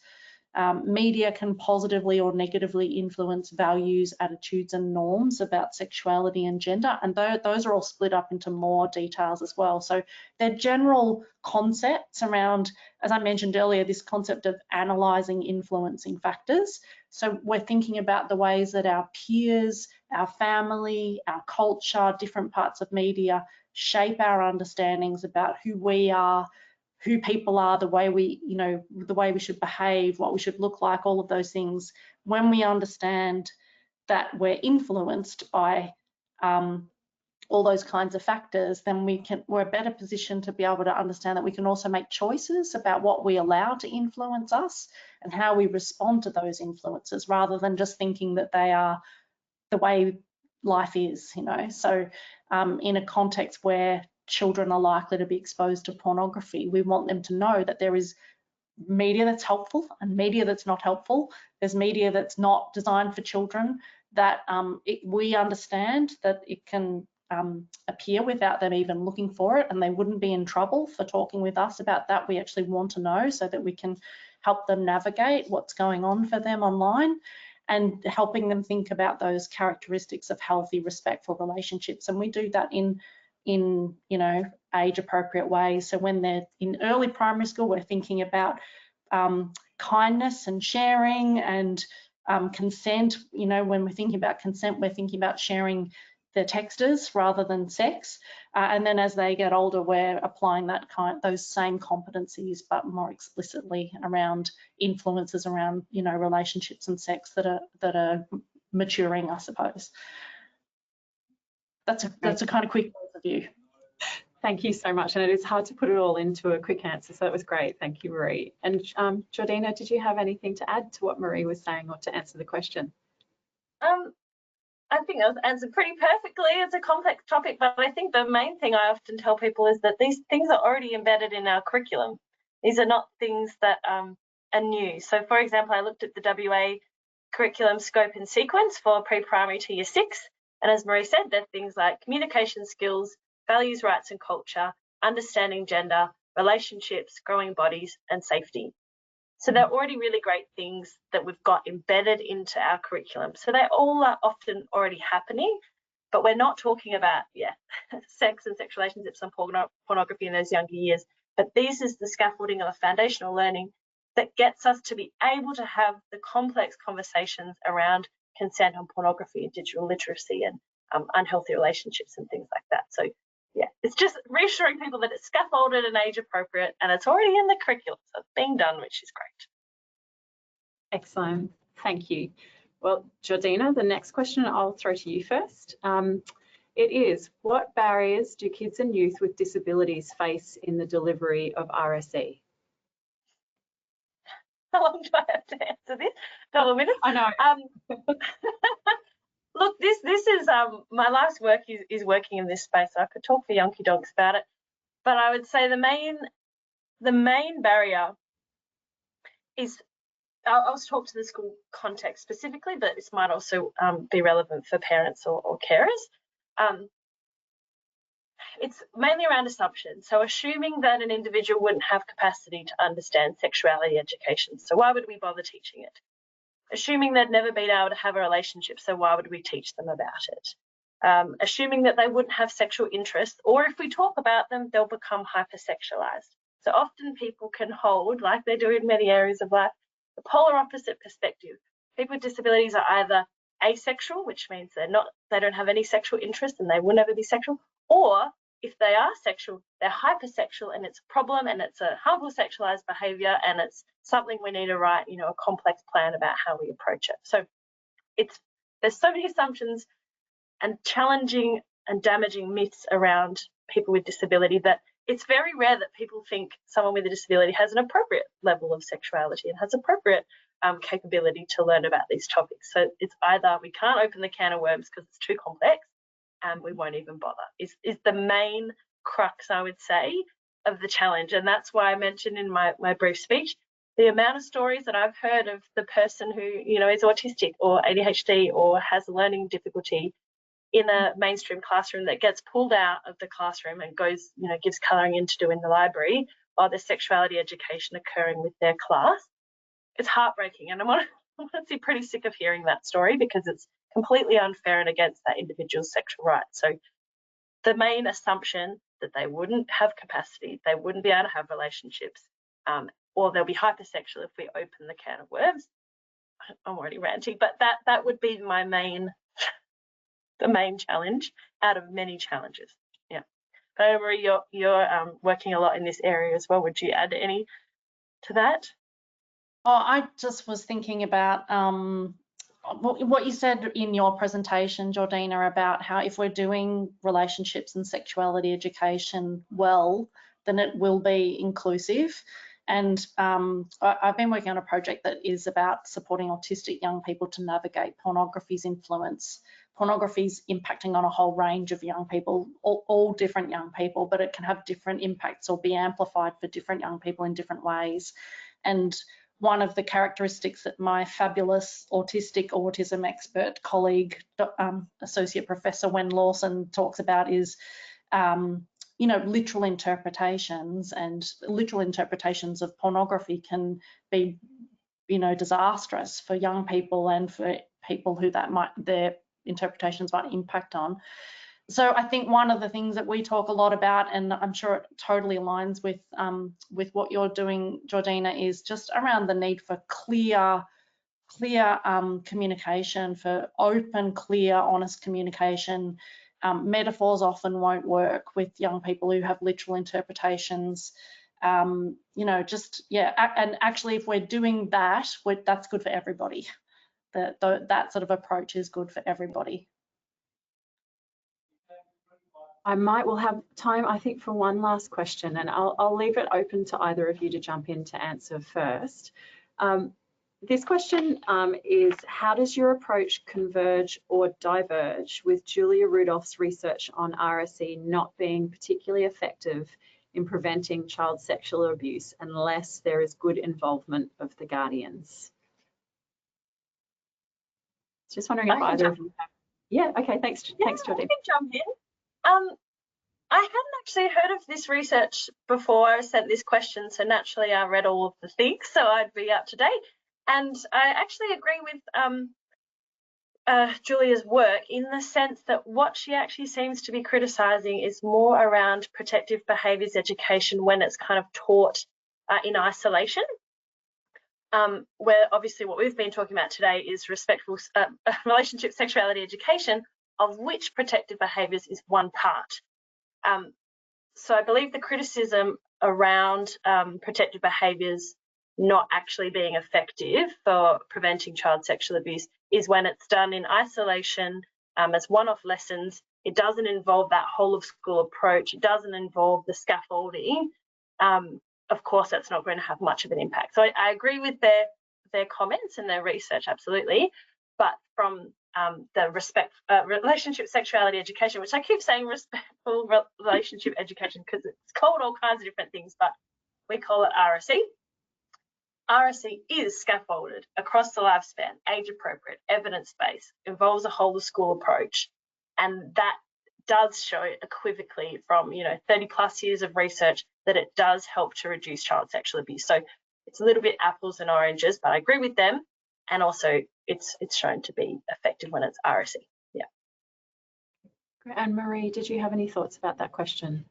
Media can positively or negatively influence values, attitudes and norms about sexuality and gender, and those are all split up into more details as well. So they're general concepts around, as I mentioned earlier, this concept of analysing influencing factors. So we're thinking about the ways that our peers, our family, our culture, different parts of media shape our understandings about who we are, who people are, the way we, the way we should behave, what we should look like, all of those things. When we understand that we're influenced by all those kinds of factors, then we're better positioned to be able to understand that we can also make choices about what we allow to influence us and how we respond to those influences, rather than just thinking that they are the way life is, So in a context where children are likely to be exposed to pornography, we want them to know that there is media that's helpful and media that's not helpful. There's media that's not designed for children, that we understand that it can appear without them even looking for it, and they wouldn't be in trouble for talking with us about that. We actually want to know so that we can help them navigate what's going on for them online, and helping them think about those characteristics of healthy, respectful relationships. And we do that in age appropriate ways. So when they're in early primary school, we're thinking about kindness and sharing and consent. When we're thinking about consent, we're thinking about sharing their texters rather than sex. And then as they get older, we're applying those same competencies, but more explicitly around influences around relationships and sex that are maturing, I suppose. That's a kind of quick overview. Thank you so much. And it is hard to put it all into a quick answer, so that was great. Thank you, Maree. And Jordina, did you have anything to add to what Maree was saying or to answer the question? I think that was answered pretty perfectly. It's a complex topic, but I think the main thing I often tell people is that these things are already embedded in our curriculum. These are not things that are new. So, for example, I looked at the WA curriculum scope and sequence for pre-primary to year 6. And as Maree said, there are things like communication skills, values, rights and culture, understanding gender, relationships, growing bodies and safety. So they're already really great things that we've got embedded into our curriculum. So they all are often already happening, but we're not talking about, sex and sexual relationships and pornography in those younger years. But this is the scaffolding of the foundational learning that gets us to be able to have the complex conversations around consent on pornography and digital literacy and unhealthy relationships and things like that. So yeah, it's just reassuring people that it's scaffolded and age appropriate and it's already in the curriculum, so it's being done, which is great. Excellent, thank you. Well, Jordina, the next question I'll throw to you first. It is, what barriers do kids and youth with disabilities face in the delivery of RSE? How long do I have to answer this? A couple of minutes? I know. Look, this is my life's work is working in this space. I could talk for yonky dogs about it, but I would say the main barrier is, I'll talk to the school context specifically, but this might also be relevant for parents or carers. It's mainly around assumptions. So assuming that an individual wouldn't have capacity to understand sexuality education, so why would we bother teaching it? Assuming they'd never been able to have a relationship, so why would we teach them about it? Assuming that they wouldn't have sexual interests, or if we talk about them, they'll become hypersexualized. So often people can hold, like they do in many areas of life, the polar opposite perspective. People with disabilities are either asexual, which means they don't have any sexual interest and they will never be sexual, or if they are sexual, they're hypersexual and it's a problem and it's a harmful sexualized behavior and it's something we need to write, a complex plan about how we approach it. So there's so many assumptions and challenging and damaging myths around people with disability that it's very rare that people think someone with a disability has an appropriate level of sexuality and has appropriate capability to learn about these topics. So it's either we can't open the can of worms because it's too complex and we won't even bother, is the main crux, I would say, of the challenge. And that's why I mentioned in my brief speech, the amount of stories that I've heard of the person who, is autistic or ADHD or has learning difficulty in a mainstream classroom that gets pulled out of the classroom and goes, gives colouring in to do in the library while there's sexuality education occurring with their class. It's heartbreaking. And I'm honestly pretty sick of hearing that story because it's completely unfair and against that individual's sexual rights. So the main assumption that they wouldn't have capacity, they wouldn't be able to have relationships, or they'll be hypersexual if we open the can of worms. I'm already ranting, but that would be the main challenge out of many challenges. Yeah. But Maree, you're working a lot in this area as well. Would you add any to that? Oh, I just was thinking about what you said in your presentation, Jordina, about how if we're doing relationships and sexuality education well, then it will be inclusive. And I've been working on a project that is about supporting autistic young people to navigate pornography's influence. Pornography's impacting on a whole range of young people, all different young people, but it can have different impacts or be amplified for different young people in different ways. And one of the characteristics that my fabulous autism expert colleague, Associate Professor Wen Lawson, talks about is, literal interpretations, and literal interpretations of pornography can be, disastrous for young people and for people who their interpretations might impact on. So I think one of the things that we talk a lot about, and I'm sure it totally aligns with what you're doing, Jordina, is just around the need for clear communication, for open, clear, honest communication. Metaphors often won't work with young people who have literal interpretations. And actually, if we're doing that, that's good for everybody. That sort of approach is good for everybody. We'll have time, I think, for one last question, and I'll leave it open to either of you to jump in to answer first. This question is, how does your approach converge or diverge with Julia Rudolph's research on RSE not being particularly effective in preventing child sexual abuse unless there is good involvement of the guardians? Just wondering if either of you have. Yeah, okay, thanks Jordina. I can jump in. I hadn't actually heard of this research before I sent this question, so naturally I read all of the things, so I'd be up to date. And I actually agree with Julia's work, in the sense that what she actually seems to be criticising is more around protective behaviours education when it's kind of taught in isolation. Where obviously what we've been talking about today is respectful relationship sexuality education, of which protective behaviours is one part. So I believe the criticism around protective behaviours not actually being effective for preventing child sexual abuse is when it's done in isolation as one-off lessons. It doesn't involve that whole of school approach. It doesn't involve the scaffolding. Of course, that's not going to have much of an impact. So I agree with their comments and their research, absolutely. But from the relationship sexuality education, which I keep saying respectful relationship education because it's called all kinds of different things, but we call it RSE. RSE is scaffolded across the lifespan, age appropriate, evidence-based, involves a whole of school approach, and that does show equivocally from 30 plus years of research that it does help to reduce child sexual abuse. So it's a little bit apples and oranges, but I agree with them, and also it's shown to be effective when it's RSE. Yeah. And Maree, did you have any thoughts about that question?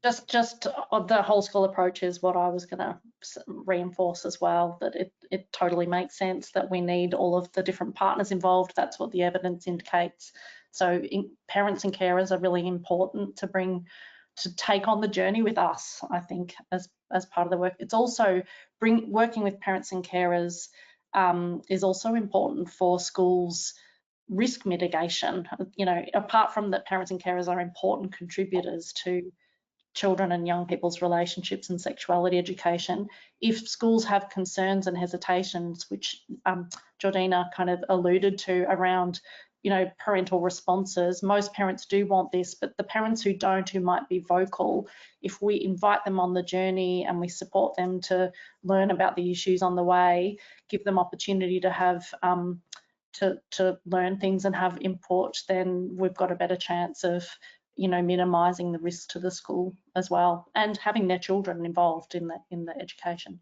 Just the whole school approach is what I was going to reinforce as well, that it totally makes sense that we need all of the different partners involved. That's what the evidence indicates. So parents and carers are really important to take on the journey with us, I think, as part of the work. It's also working with parents and carers is also important for schools' risk mitigation. Apart from that, parents and carers are important contributors to children and young people's relationships and sexuality education. If schools have concerns and hesitations, which Jordina kind of alluded to around, parental responses, most parents do want this, but the parents who don't, who might be vocal, if we invite them on the journey and we support them to learn about the issues on the way, give them opportunity to have to learn things and have input, then we've got a better chance of minimising the risk to the school as well, and having their children involved in the education.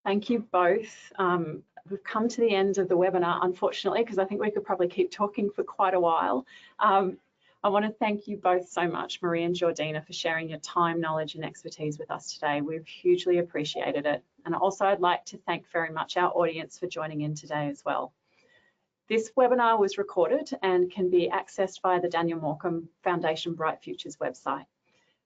Thank you both. We've come to the end of the webinar, unfortunately, because I think we could probably keep talking for quite a while. I want to thank you both so much, Maree and Jordina, for sharing your time, knowledge and expertise with us today. We've hugely appreciated it. And also I'd like to thank very much our audience for joining in today as well. This webinar was recorded and can be accessed via the Daniel Morcombe Foundation Bright Futures website.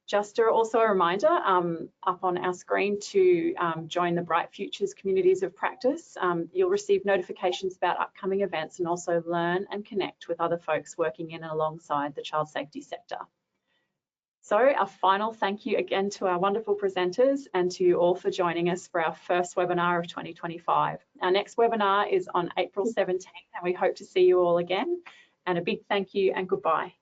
Just also a reminder up on our screen to join the Bright Futures communities of practice. You'll receive notifications about upcoming events and also learn and connect with other folks working in and alongside the child safety sector. So our final thank you again to our wonderful presenters and to you all for joining us for our first webinar of 2025. Our next webinar is on April 17th and we hope to see you all again. And a big thank you and goodbye.